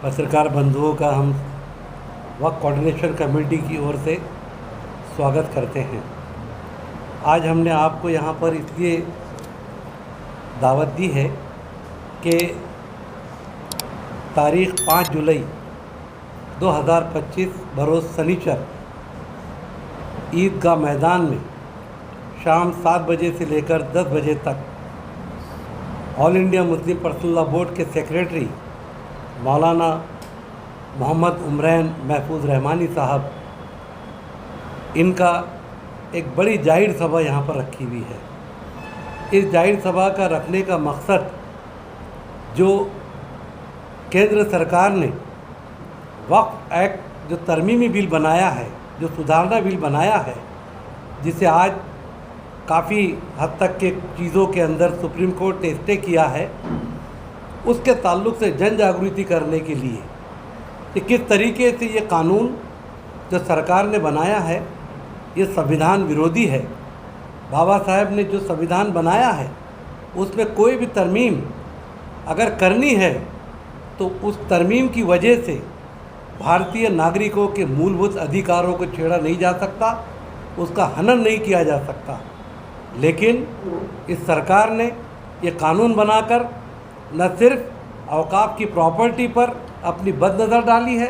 पत्रकार बंधुओं का हम वक्फ कोऑर्डिनेशन कमेटी की ओर से स्वागत करते हैं। आज हमने आपको यहाँ पर इसलिए दावत दी है कि तारीख़ 5 जुलाई 2025 बरोज़ शनिचर ईदगाह मैदान में शाम 7 बजे से लेकर 10 बजे तक all India Muslim personal law board के सेक्रेटरी मौलाना मोहम्मद उमरैन महफूज रहमानी साहब, इनका एक बड़ी जाहिर सभा यहाँ पर रखी हुई है। इस जाहिर सभा का रखने का मकसद, जो केंद्र सरकार ने वक्फ एक्ट जो तरमीमी बिल बनाया है, जो सुधारना बिल बनाया है, जिसे आज काफ़ी हद तक के चीज़ों के अंदर सुप्रीम कोर्ट ने स्टे किया है, उसके ताल्लुक से जन जागृति करने के लिए कि किस तरीके से ये कानून जो सरकार ने बनाया है ये संविधान विरोधी है। बाबा साहब ने जो संविधान बनाया है उसमें कोई भी तरमीम अगर करनी है तो उस तरमीम की वजह से भारतीय नागरिकों के मूलभूत अधिकारों को छेड़ा नहीं जा सकता, उसका हनन नहीं किया जा सकता। लेकिन इस सरकार ने ये कानून बनाकर न सिर्फ औकाफ की प्रॉपर्टी पर अपनी बदनज़र डाली है,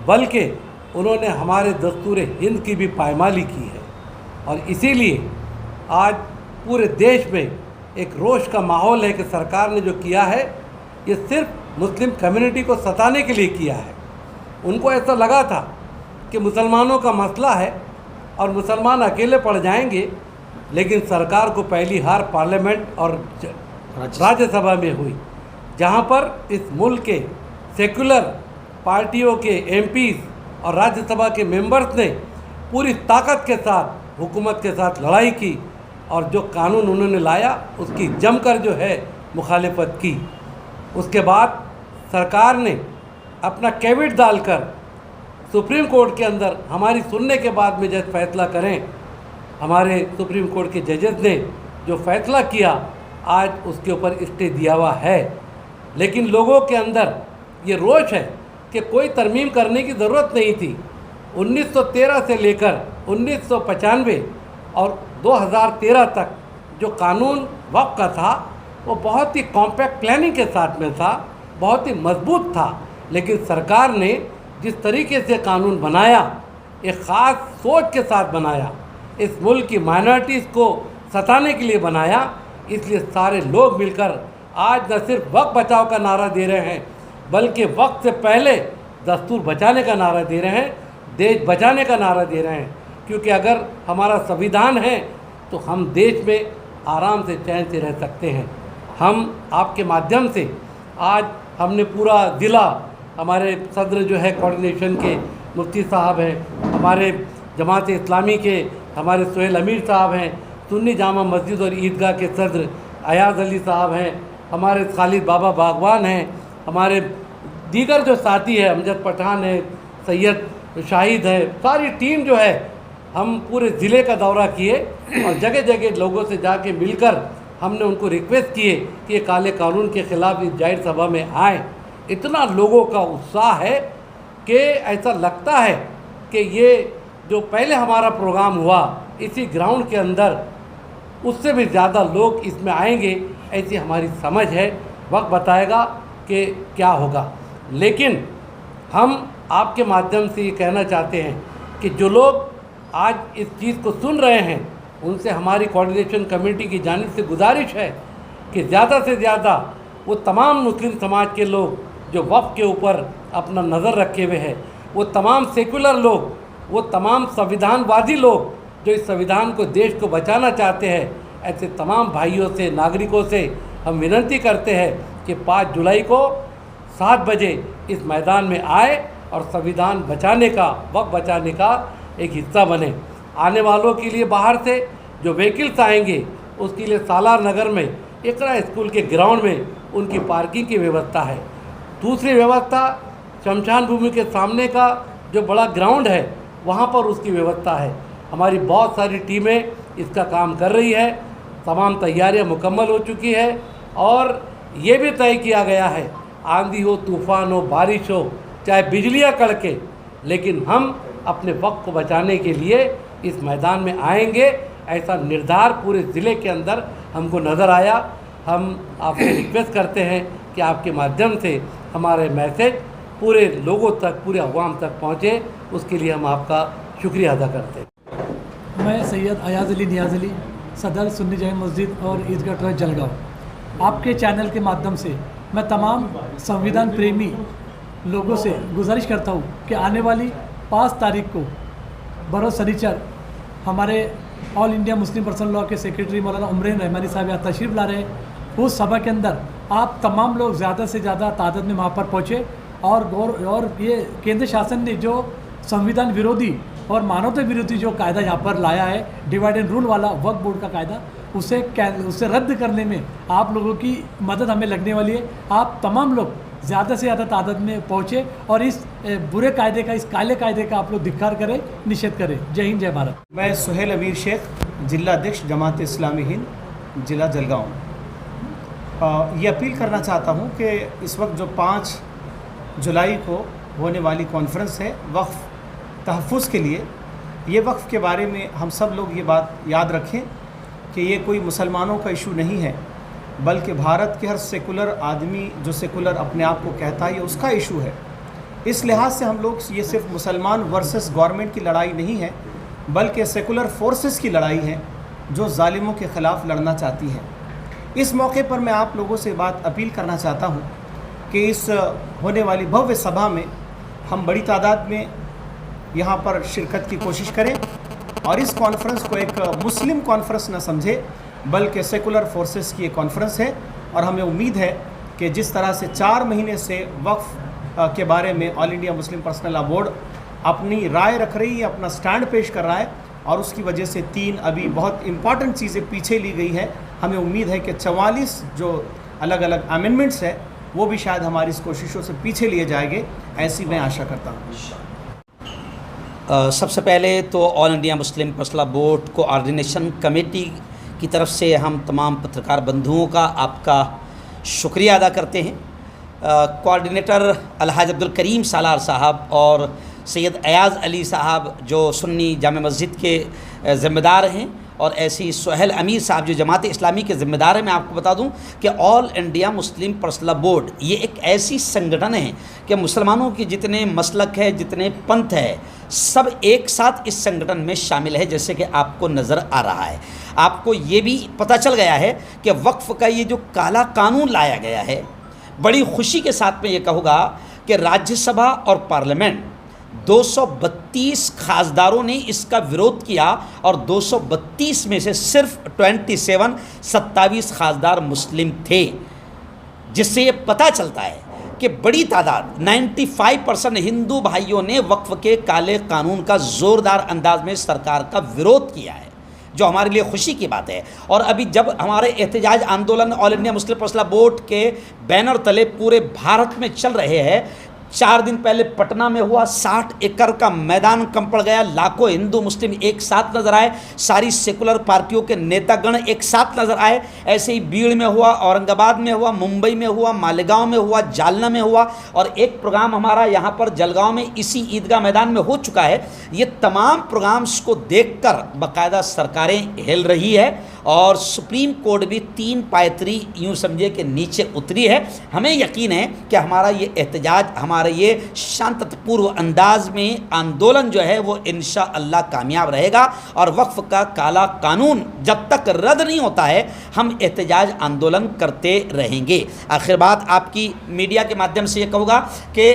बल्कि उन्होंने हमारे दस्तूर हिंद की भी पायमाली की है। और इसीलिए आज पूरे देश में एक रोष का माहौल है कि सरकार ने जो किया है ये सिर्फ मुस्लिम कम्युनिटी को सताने के लिए किया है। उनको ऐसा लगा था कि मुसलमानों का मसला है और मुसलमान अकेले पड़ जाएंगे, लेकिन सरकार को पहली हार पार्लियामेंट और राज्यसभा में हुई, जहां पर इस मुल्क के सेकुलर पार्टियों के एमपीज़ और राज्यसभा के मेंबर्स ने पूरी ताकत के साथ हुकूमत के साथ लड़ाई की और जो कानून उन्होंने लाया उसकी जमकर जो है मुखालिफत की। उसके बाद सरकार ने अपना कैबिनेट डालकर सुप्रीम कोर्ट के अंदर हमारी सुनने के बाद में जज फैसला करें, हमारे सुप्रीम कोर्ट के जजेस ने जो फैसला किया आज उसके ऊपर स्टे दिया हुआ है। लेकिन लोगों के अंदर ये रोष है कि कोई तरमीम करने की ज़रूरत नहीं थी। 1913 से लेकर 1995 और 2013 तक जो कानून वक्फ का था वो बहुत ही कॉम्पैक्ट प्लानिंग के साथ में था, बहुत ही मजबूत था। लेकिन सरकार ने जिस तरीके से कानून बनाया, एक ख़ास सोच के साथ बनाया, इस मुल्क की माइनॉरिटीज़ को सताने के लिए बनाया। इसलिए सारे लोग मिलकर आज न सिर्फ वक्फ बचाओ का नारा दे रहे हैं, बल्कि वक्त से पहले दस्तूर बचाने का नारा दे रहे हैं, देश बचाने का नारा दे रहे हैं। क्योंकि अगर हमारा संविधान है तो हम देश में आराम से चैन से रह सकते हैं। हम आपके माध्यम से आज हमने पूरा ज़िला, हमारे सदर जो है कोऑर्डिनेशन के मुफ्ती साहब हैं, हमारे जमात इस्लामी के हमारे सोहेल अमीर साहब हैं, सुन्नी जामा मस्जिद और ईदगाह के सदर अयाज़ अली साहब हैं, हमारे खालिद बाबा बागवान हैं, हमारे दीगर जो साथी है, अमजद पठान है, सैयद शाहिद है, सारी टीम जो है, हम पूरे ज़िले का दौरा किए और जगह जगह लोगों से जाके मिलकर हमने उनको रिक्वेस्ट किए कि ये काले कानून के ख़िलाफ़ इस जाहिर सभा में आए। इतना लोगों का उत्साह है कि ऐसा लगता है कि ये जो पहले हमारा प्रोग्राम हुआ इसी ग्राउंड के अंदर, उससे भी ज़्यादा लोग इसमें आएंगे, ऐसी हमारी समझ है। वक्त बताएगा कि क्या होगा। लेकिन हम आपके माध्यम से ये कहना चाहते हैं कि जो लोग आज इस चीज़ को सुन रहे हैं उनसे हमारी कोऑर्डिनेशन कमेटी की जानिब से गुजारिश है कि ज़्यादा से ज़्यादा वो तमाम मुस्लिम समाज के लोग जो वक्फ के ऊपर अपना नज़र रखे हुए हैं, वो तमाम सेकुलर लोग, वो तमाम संविधानवादी लोग जो इस संविधान को, देश को बचाना चाहते हैं, ऐसे तमाम भाइयों से, नागरिकों से हम विनती करते हैं कि 5 जुलाई को 7 बजे इस मैदान में आए और संविधान बचाने का, वक्त बचाने का एक हिस्सा बने। आने वालों के लिए बाहर से जो व्हीकल्स आएंगे उसके लिए सालार नगर में इकरा स्कूल के ग्राउंड में उनकी पार्किंग की व्यवस्था है। दूसरी व्यवस्था शमशान भूमि के सामने का जो बड़ा ग्राउंड है वहाँ पर उसकी व्यवस्था है। हमारी बहुत सारी टीमें इसका काम कर रही है, तमाम तैयारियां मुकम्मल हो चुकी है और ये भी तय किया गया है आंधी हो, तूफान हो, बारिश हो, चाहे बिजलियाँ कड़के, लेकिन हम अपने वक्त को बचाने के लिए इस मैदान में आएंगे, ऐसा निर्धार पूरे ज़िले के अंदर हमको नज़र आया। हम आपसे रिक्वेस्ट करते हैं कि आपके माध्यम से हमारे मैसेज पूरे लोगों तक, पूरे अवाम तक पहुँचे, उसके लिए हम आपका शुक्रिया अदा करते हैं। मैं सैयद अयाज़ अली नियाज़ अली, सदर सुन्नी जामे मस्जिद और ईदगाह ट्रस्ट जलगांव, आपके चैनल के माध्यम से मैं तमाम संविधान प्रेमी लोगों से गुजारिश करता हूँ कि आने वाली 5 तारीख को बरोज़ शनिचर हमारे all India Muslim personal law के सेक्रेटरी मौलाना उमरेन रहमानी साहब यहाँ तशरीफ़ ला रहे हैं। उस सभा के अंदर आप तमाम लोग ज़्यादा से ज़्यादा तादाद में वहाँ पर पहुँचे और ये केंद्र शासन ने जो संविधान विरोधी और मानवता विरोधी जो कायदा यहाँ पर लाया है, डिवाइड एंड रूल वाला वक्फ बोर्ड का कायदा, उसे रद्द करने में आप लोगों की मदद हमें लगने वाली है। आप तमाम लोग ज़्यादा से ज़्यादा तादाद में पहुँचे और इस बुरे कायदे का, इस काले कायदे का आप लोग धिक्कार करें, निषेध करें। जय हिंद, जय भारत। मैं सुहेल अमीर शेख, जिला अध्यक्ष जमात इस्लामी हिंद, जिला जलगांव। ये अपील करना चाहता हूँ कि इस वक्त जो 5 जुलाई को होने वाली कॉन्फ्रेंस है वक्फ तहफ़्फ़ुज़ के लिए, ये वक्फ़ के बारे में हम सब लोग ये बात याद रखें कि ये कोई मुसलमानों का इशू नहीं है, बल्कि भारत के हर सेकुलर आदमी जो सेकुलर अपने आप को कहता है, ये उसका इशू है। इस लिहाज से हम लोग, ये सिर्फ मुसलमान वर्सेस गवर्नमेंट की लड़ाई नहीं है, बल्कि सेकुलर फोर्सेस की लड़ाई है जो ज़ालिमों के ख़िलाफ़ लड़ना चाहती है। इस मौके पर मैं आप लोगों से बात अपील करना चाहता हूँ कि इस होने वाली भव्य सभा में हम बड़ी तादाद में यहाँ पर शिरकत की कोशिश करें और इस कॉन्फ्रेंस को एक मुस्लिम कॉन्फ्रेंस न समझे, बल्कि सेकुलर फोर्सेस की एक कॉन्फ्रेंस है। और हमें उम्मीद है कि जिस तरह से 4 महीने से वक्फ के बारे में all India Muslim personal law board अपनी राय रख रही है, अपना स्टैंड पेश कर रहा है, और उसकी वजह से 3 अभी बहुत इम्पॉर्टेंट चीज़ें पीछे ली गई है। हमें उम्मीद है कि 44 जो अलग अलग अमेंडमेंट्स है वो भी शायद हमारी इस कोशिशों से पीछे लिए जाएंगे, ऐसी मैं आशा करता हूँ। सबसे पहले तो all India Muslim personal law board coordination committee की तरफ से हम तमाम पत्रकार बंधुओं का आपका शुक्रिया अदा करते हैं। कोऑर्डिनेटर अलहाज अब्दुल करीम सालार साहब और सैयद अयाज़ अली साहब जो सुन्नी जामे मस्जिद के ज़िम्मेदार हैं, और ऐसे ही सुहेल अमीर साहब जो जमात इस्लामी के ज़िम्मेदार हैं। मैं आपको बता दूं कि all India Muslim personal law board ये एक ऐसी संगठन है कि मुसलमानों के जितने मसलक है, जितने पंथ है, सब एक साथ इस संगठन में शामिल है, जैसे कि आपको नज़र आ रहा है। आपको ये भी पता चल गया है कि वक्फ़ का ये जो काला कानून लाया गया है, बड़ी खुशी के साथ में ये कहूँगा कि राज्यसभा और पार्लियामेंट 232 खासदारों ने इसका विरोध किया और 232 में से सिर्फ 27 खासदार मुस्लिम थे, जिससे ये पता चलता है कि बड़ी तादाद 95% हिंदू भाइयों ने वक्फ के काले कानून का ज़ोरदार अंदाज में सरकार का विरोध किया है, जो हमारे लिए खुशी की बात है। और अभी जब हमारे एहतजाज आंदोलन all India Muslim personal law board के बैनर तले पूरे भारत में चल रहे हैं, 4 दिन पहले पटना में हुआ, 60 एकड़ का मैदान कम पड़ गया, लाखों हिंदू मुस्लिम एक साथ नजर आए, सारी सेकुलर पार्टियों के नेतागण एक साथ नजर आए। ऐसे ही भीड़ में हुआ, औरंगाबाद में हुआ, मुंबई में हुआ, मालेगांव में हुआ, जालना में हुआ, और एक प्रोग्राम हमारा यहाँ पर जलगांव में इसी ईदगाह मैदान में हो चुका है। ये तमाम प्रोग्राम्स को देखकर बाकायदा सरकारें हिल रही है और सुप्रीम कोर्ट भी 3 पायतरी यूँ समझिए कि नीचे उतरी है। हमें यकीन है कि हमारा ये एहतजाज, हमारा ये शांतपूर्व अंदाज में आंदोलन जो है वो इंशाअल्लाह कामयाब रहेगा, और वक्फ का काला कानून जब तक रद्द नहीं होता है हम एहतजाज आंदोलन करते रहेंगे। आखिर बात आपकी मीडिया के माध्यम से ये कहूँगा कि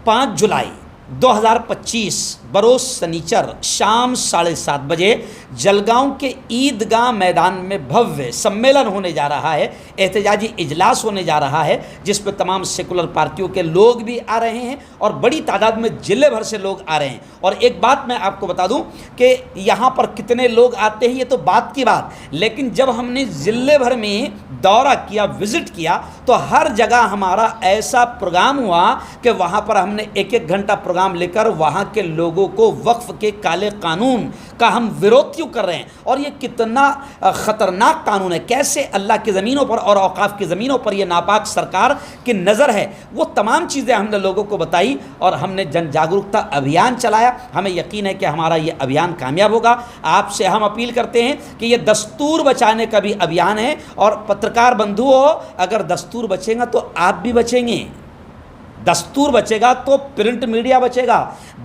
5 जुलाई 2025 बरोज़ शनिचर शाम 7:30 बजे जलगांव के ईदगाह मैदान में भव्य सम्मेलन होने जा रहा है, एहतजाजी इजलास होने जा रहा है, जिस पर तमाम सेकुलर पार्टियों के लोग भी आ रहे हैं और बड़ी तादाद में ज़िले भर से लोग आ रहे हैं। और एक बात मैं आपको बता दूं कि यहाँ पर कितने लोग आते हैं ये तो बात की बात, लेकिन जब हमने ज़िले भर में दौरा किया, विज़िट किया, तो हर जगह हमारा ऐसा प्रोग्राम हुआ कि वहाँ पर हमने 1-1 घंटा प्रोग्राम लेकर वहाँ के लोगों को वक्फ के काले कानून का हम विरोध क्यों कर रहे हैं और ये कितना ख़तरनाक कानून है, कैसे अल्लाह की ज़मीनों पर और औकाफ की ज़मीनों पर ये नापाक सरकार की नज़र है, वो तमाम चीज़ें हमने लोगों को बताई और हमने जन जागरूकता अभियान चलाया। हमें यकीन है कि हमारा ये अभियान कामयाब होगा। आपसे हम अपील करते हैं कि ये दस्तूर बचाने का भी अभियान है और पत्रकार बंधुओं, अगर दस्तूर बचेगा तो आप भी बचेंगे। दस्तूर बचेगा तो प्रिंट मीडिया बचेगा,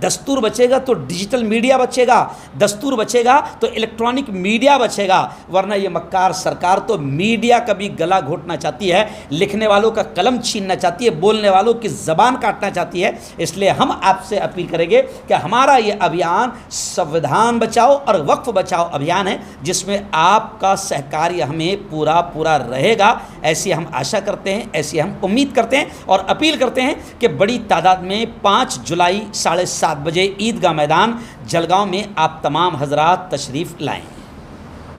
दस्तूर बचेगा तो डिजिटल मीडिया बचेगा, दस्तूर बचेगा तो इलेक्ट्रॉनिक मीडिया बचेगा। वरना ये मक्कार सरकार तो मीडिया का भी गला घोटना चाहती है, लिखने वालों का कलम छीनना चाहती है, बोलने वालों की ज़बान काटना चाहती है। इसलिए हम आपसे अपील करेंगे कि हमारा ये अभियान संविधान बचाओ और वक्फ बचाओ अभियान है, जिसमें आपका सहकार्य हमें पूरा रहेगा। ऐसी हम आशा करते हैं, ऐसी हम उम्मीद करते हैं और अपील करते हैं कि बड़ी तादाद में 5 जुलाई 7:30 बजे ईदगाह मैदान जलगांव में आप तमाम हजरात तशरीफ़ लाएं।